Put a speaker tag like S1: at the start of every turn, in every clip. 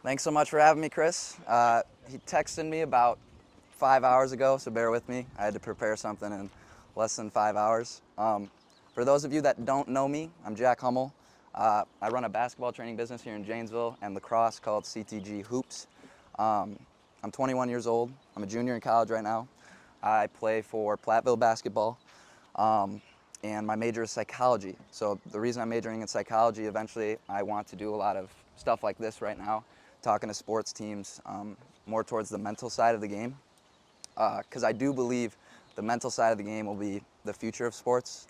S1: Thanks so much for having me, Chris. He texted me about 5 hours ago, so bear with me. I had to prepare something in less than 5 hours. For those of you that don't know me, I'm Jack Hummel. I run a basketball training business here in Janesville and lacrosse called CTG Hoops. I'm 21 years old. I'm a junior in college right now. I play for Platteville basketball, and my major is psychology. So the reason I'm majoring in psychology, eventually I want to do a lot of stuff like this right now, talking to sports teams, more towards the mental side of the game, because I do believe the mental side of the game will be the future of sports.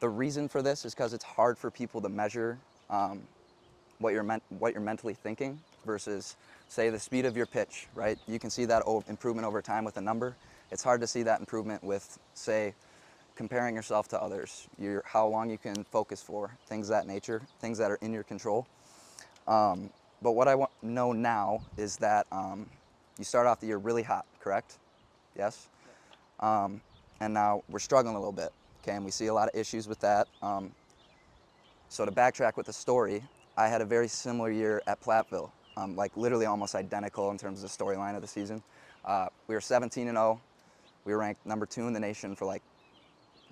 S1: The reason for this is because it's hard for people to measure what you're mentally thinking versus, say, the speed of your pitch, right? You can see that improvement over time with a number. It's hard to see that improvement with, say, comparing yourself to others, how long you can focus for, things of that nature, things that are in your control. But what I know now is that you start off the year really hot, correct? Yes? And now we're struggling a little bit, okay? And we see a lot of issues with that. So to backtrack with the story, I had a very similar year at Platteville, like literally almost identical in terms of the storyline of the season. We were 17-0. We were ranked number 2 in the nation for like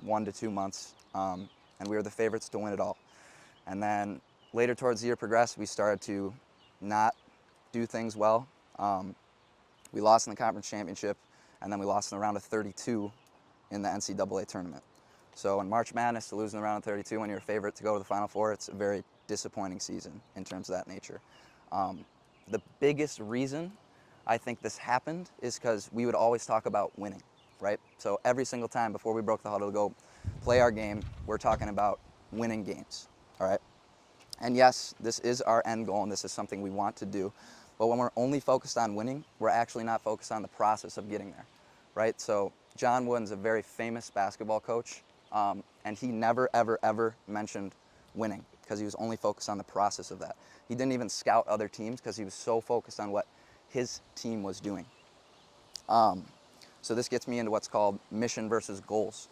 S1: 1 to 2 months, and we were the favorites to win it all. And then later towards the year progressed, we started to not do things well. We lost in the conference championship, and then we lost in the round of 32 in the NCAA tournament. So in March Madness, to lose in the round of 32 when you're a favorite to go to the Final Four, it's a very disappointing season in terms of that nature. The biggest reason I think this happened is because we would always talk about winning, right? So every single time before we broke the huddle to go play our game, we're talking about winning games, all right? And yes, this is our end goal and this is something we want to do. But when we're only focused on winning, we're actually not focused on the process of getting there, right? So John Wooden's a very famous basketball coach, and he never, ever, ever mentioned winning because he was only focused on the process of that. He didn't even scout other teams because he was so focused on what his team was doing. So this gets me into what's called mission versus goals.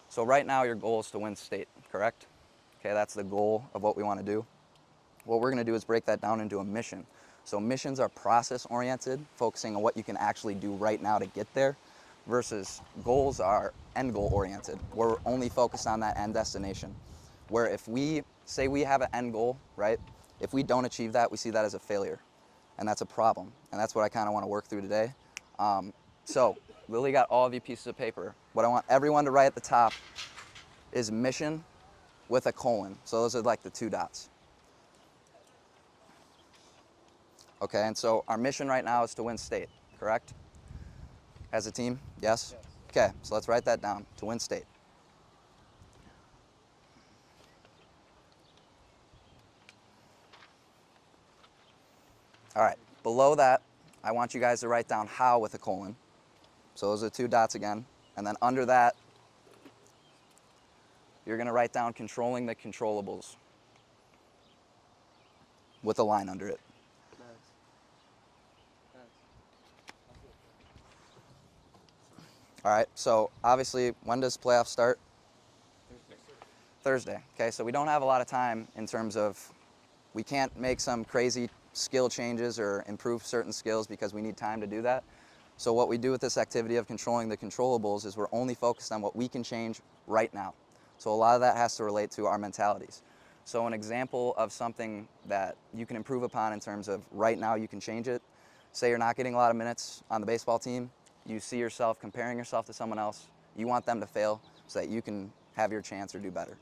S1: So right now your goal is to win state, correct? Okay, that's the goal of what we want to do. What we're going to do is break that down into a mission. So missions are process-oriented, focusing on what you can actually do right now to get there, versus goals are end-goal-oriented, where we're only focused on that end destination. Where if we say we have an end goal, right, if we don't achieve that, we see that as a failure, and that's a problem. And that's what I kind of want to work through today. So Lily got all of you pieces of paper. What I want everyone to write at the top is mission with a colon. So those are like the 2 dots. Okay, and so our mission right now is to win state, correct? As a team, yes? Okay, so let's write that down, to win state. All right, below that, I want you guys to write down how with a colon. So those are 2 dots again. And then under that, you're gonna write down controlling the controllables with a line under it. All right, so obviously, when does playoffs start? Thursday. Okay, so we don't have a lot of time in terms of, we can't make some crazy skill changes or improve certain skills because we need time to do that. So what we do with this activity of controlling the controllables is we're only focused on what we can change right now. So a lot of that has to relate to our mentalities. So an example of something that you can improve upon in terms of right now you can change it, say you're not getting a lot of minutes on the baseball team, you see yourself comparing yourself to someone else, you want them to fail so that you can have your chance or do better.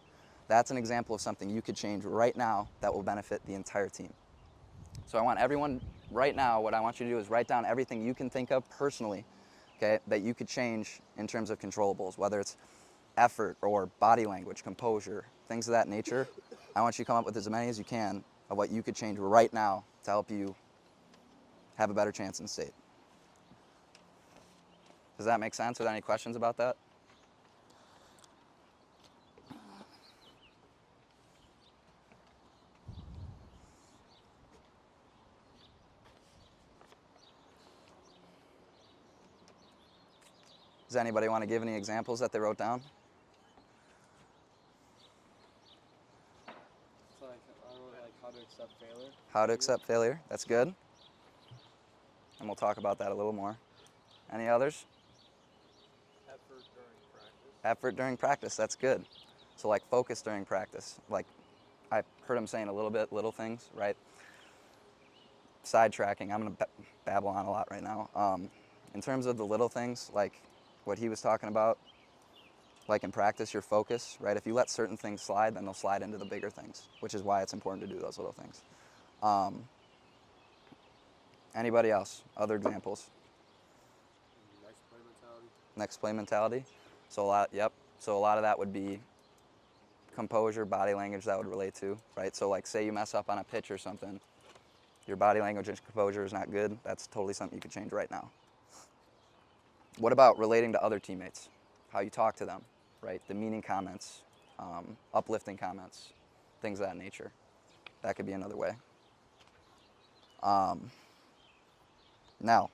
S1: That's an example of something you could change right now that will benefit the entire team. So I want everyone right now, what I want you to do is write down everything you can think of personally, okay, that you could change in terms of controllables, whether it's effort or body language, composure, things of that nature. I want you to come up with as many as you can of what you could change right now to help you have a better chance in state. Does that make sense? Are there any questions about that? Does anybody want to give any examples that they wrote down?
S2: So like, I wrote like how to accept failure.
S1: How to accept failure. That's good. And we'll talk about that a little more. Any others?
S2: Effort during practice.
S1: Effort during practice. That's good. So like focus during practice. Like I heard him saying a little bit, little things, right? Sidetracking. I'm going to babble on a lot right now. In terms of the little things, like what he was talking about, like in practice, your focus, right? If you let certain things slide, then they'll slide into the bigger things, which is why it's important to do those little things. Anybody else? Other examples?
S2: Next play mentality.
S1: Next play mentality. So So a lot of that would be composure, body language that would relate to, right? So like say you mess up on a pitch or something, your body language and composure is not good. That's totally something you could change right now. What about relating to other teammates? How you talk to them, right? Demeaning comments, uplifting comments, things of that nature. That could be another way. Now,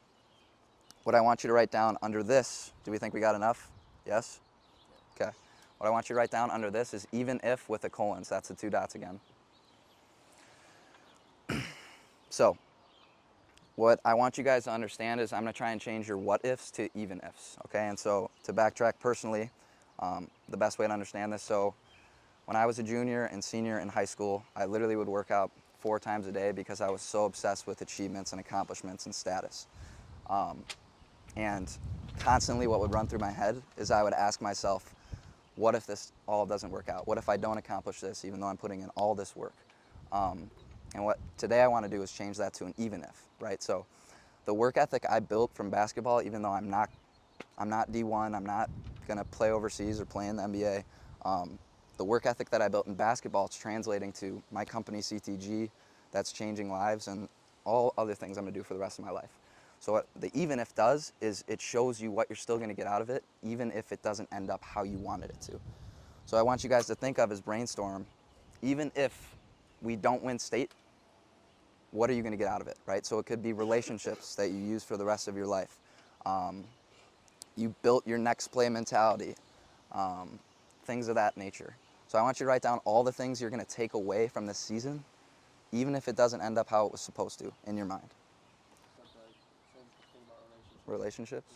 S1: what I want you to write down under this, do we think we got enough? Yes? Okay. What I want you to write down under this is even if with a colon, so that's the 2 dots again. So, what I want you guys to understand is I'm going to try and change your what ifs to even ifs, okay? And so, to backtrack personally, the best way to understand this, so when I was a junior and senior in high school, I literally would work out 4 times a day because I was so obsessed with achievements and accomplishments and status. And constantly what would run through my head is I would ask myself, what if this all doesn't work out? What if I don't accomplish this even though I'm putting in all this work? And what today I want to do is change that to an even if, right? So the work ethic I built from basketball, even though I'm not D1, I'm not going to play overseas or play in the NBA, the work ethic that I built in basketball, it's translating to my company CTG, that's changing lives and all other things I'm going to do for the rest of my life. So what the even if does is it shows you what you're still going to get out of it, even if it doesn't end up how you wanted it to. So I want you guys to think of as brainstorm, even if we don't win state, what are you going to get out of it, right? So it could be relationships that you use for the rest of your life. You built your next play mentality, things of that nature. So I want you to write down all the things you're going to take away from this season, even if it doesn't end up how it was supposed to in your mind.
S2: Same thing about
S1: Relationships?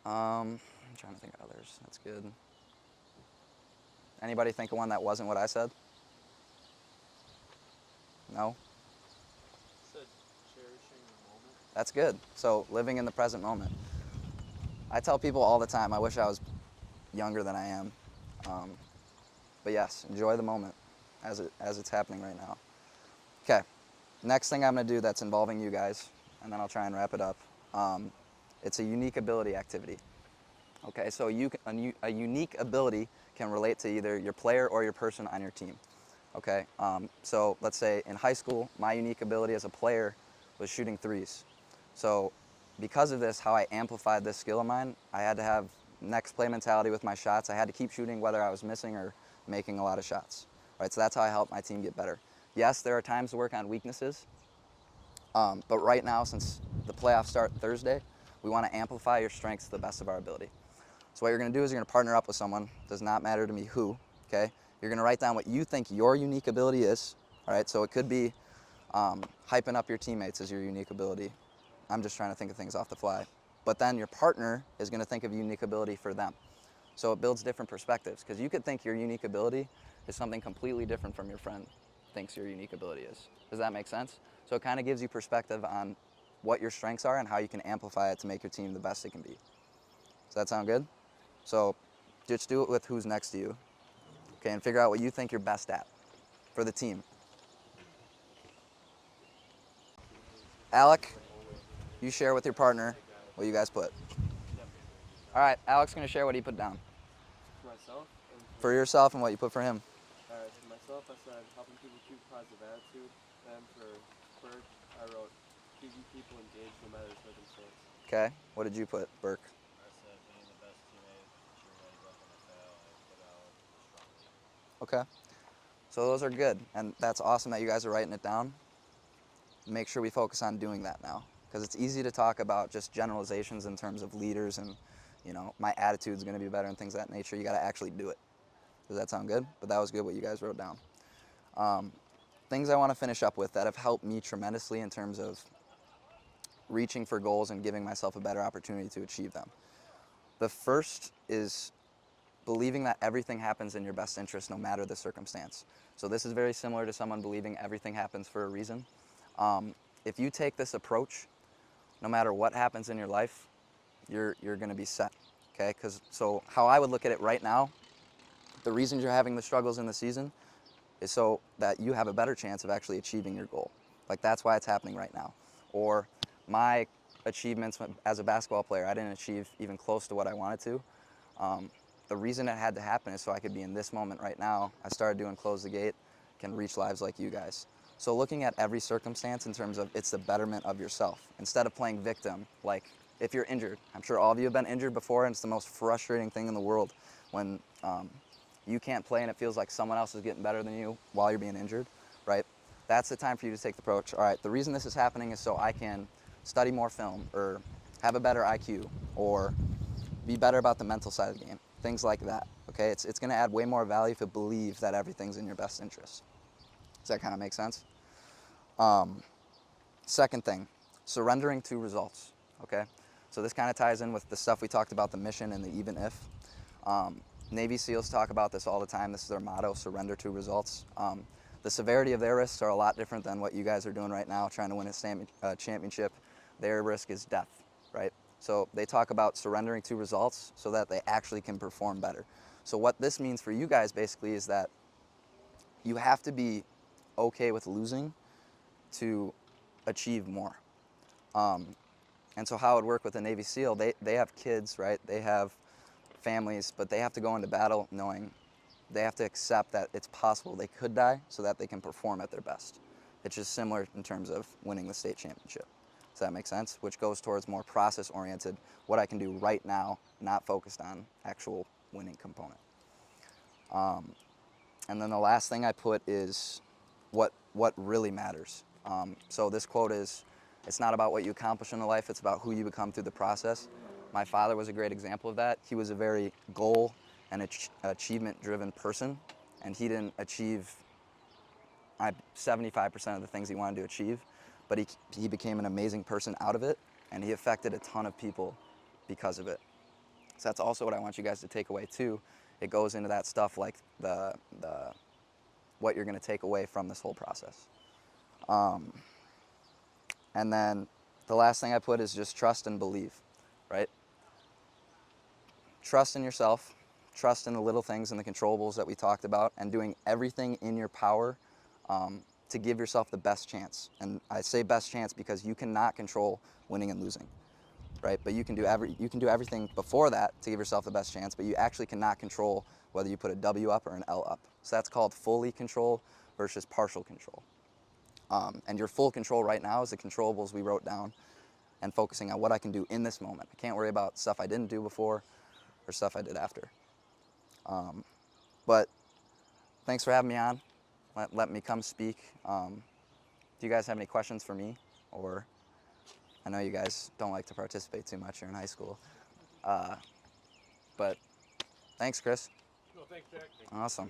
S1: I'm trying to think of others. That's good. Anybody think of one that wasn't what I said? No?
S2: Said cherishing the moment.
S1: That's good. So living in the present moment. I tell people all the time, I wish I was younger than I am. But yes, enjoy the moment as it's happening right now. Okay, next thing I'm going to do that's involving you guys, and then I'll try and wrap it up. It's a unique ability activity. Okay, so a unique ability can relate to either your player or your person on your team. Okay, so let's say in high school, my unique ability as a player was shooting threes. So because of this, how I amplified this skill of mine, I had to have next play mentality with my shots. I had to keep shooting whether I was missing or making a lot of shots. Right, so that's how I helped my team get better. Yes, there are times to work on weaknesses, but right now, since the playoffs start Thursday, we want to amplify your strengths to the best of our ability. So what you're going to do is you're going to partner up with someone, does not matter to me who, okay? You're going to write down what you think your unique ability is, all right? So it could be hyping up your teammates as your unique ability. I'm just trying to think of things off the fly. But then your partner is going to think of a unique ability for them. So it builds different perspectives, because you could think your unique ability is something completely different from your friend thinks your unique ability is. Does that make sense? So it kind of gives you perspective on what your strengths are and how you can amplify it to make your team the best it can be. Does that sound good? So just do it with who's next to you, okay, and figure out what you think you're best at for the team. Alec, you share with your partner what you guys put. All right, Alec's going to share what he put down.
S2: For myself?
S1: For yourself and what you put for him.
S2: Alright, for myself, I said helping people keep a positive attitude. Then for Burke, I wrote keeping people engaged no matter the circumstance.
S1: Okay, what did you put, Burke?
S3: I said being the best teammate, ensuring that he's not going to fail, and put out a strong team.
S1: Okay, so those are good, and that's awesome that you guys are writing it down. Make sure we focus on doing that now, because it's easy to talk about just generalizations in terms of leaders and, you know, my attitude's going to be better and things of that nature. You got to actually do it. Does that sound good? But that was good what you guys wrote down. Things I want to finish up with that have helped me tremendously in terms of reaching for goals and giving myself a better opportunity to achieve them. The first is believing that everything happens in your best interest no matter the circumstance. So this is very similar to someone believing everything happens for a reason. If you take this approach, no matter what happens in your life, you're going to be set. Okay? So how I would look at it right now, the reason you're having the struggles in the season is so that you have a better chance of actually achieving your goal. Like, that's why it's happening right now. Or my achievements as a basketball player, I didn't achieve even close to what I wanted to. The reason it had to happen is so I could be in this moment right now. I started doing Close the Gate, can reach lives like you guys. So looking at every circumstance in terms of it's the betterment of yourself, instead of playing victim. Like, if you're injured, I'm sure all of you have been injured before, and it's the most frustrating thing in the world when you can't play and it feels like someone else is getting better than you while you're being injured, right? That's the time for you to take the approach. All right, the reason this is happening is so I can study more film, or have a better IQ, or be better about the mental side of the game, things like that. Okay, it's going to add way more value if you believe that everything's in your best interest. Does that kind of make sense? Second thing, surrendering to results. Okay, so this kind of ties in with the stuff we talked about, the mission and the even if. Navy SEALs talk about this all the time. This is their motto: surrender to results. The severity of their risks are a lot different than what you guys are doing right now, trying to win a championship. Their risk is death, right? So they talk about surrendering to results so that they actually can perform better. So what this means for you guys basically is that you have to be okay with losing to achieve more. And so how it would work with a Navy SEAL, they have kids, right? They have families, but they have to go into battle knowing they have to accept that it's possible they could die so that they can perform at their best. It's just similar in terms of winning the state championship. Does that make sense? Which goes towards more process-oriented, what I can do right now, not focused on actual winning component. And then the last thing I put is what really matters. So this quote is, it's not about what you accomplish in life, it's about who you become through the process. My father was a great example of that. He was a very goal and achievement-driven person, and he didn't achieve 75% of the things he wanted to achieve, but he became an amazing person out of it, and he affected a ton of people because of it. So that's also what I want you guys to take away too. It goes into that stuff like the what you're going to take away from this whole process. And then the last thing I put is just trust and believe, right? Trust in yourself, trust in the little things and the controllables that we talked about, and doing everything in your power to give yourself the best chance. And I say best chance because you cannot control winning and losing, right? But you can do everything before that to give yourself the best chance, but you actually cannot control whether you put a W up or an L up. So that's called fully control versus partial control. And your full control right now is the controllables we wrote down and focusing on what I can do in this moment. I can't worry about stuff I didn't do before or stuff I did after. But thanks for having me on. Let me come speak. Do you guys have any questions for me? Or I know you guys don't like to participate too much. You're in high school. But thanks, Chris.
S2: No, thanks, Jack.
S1: Awesome.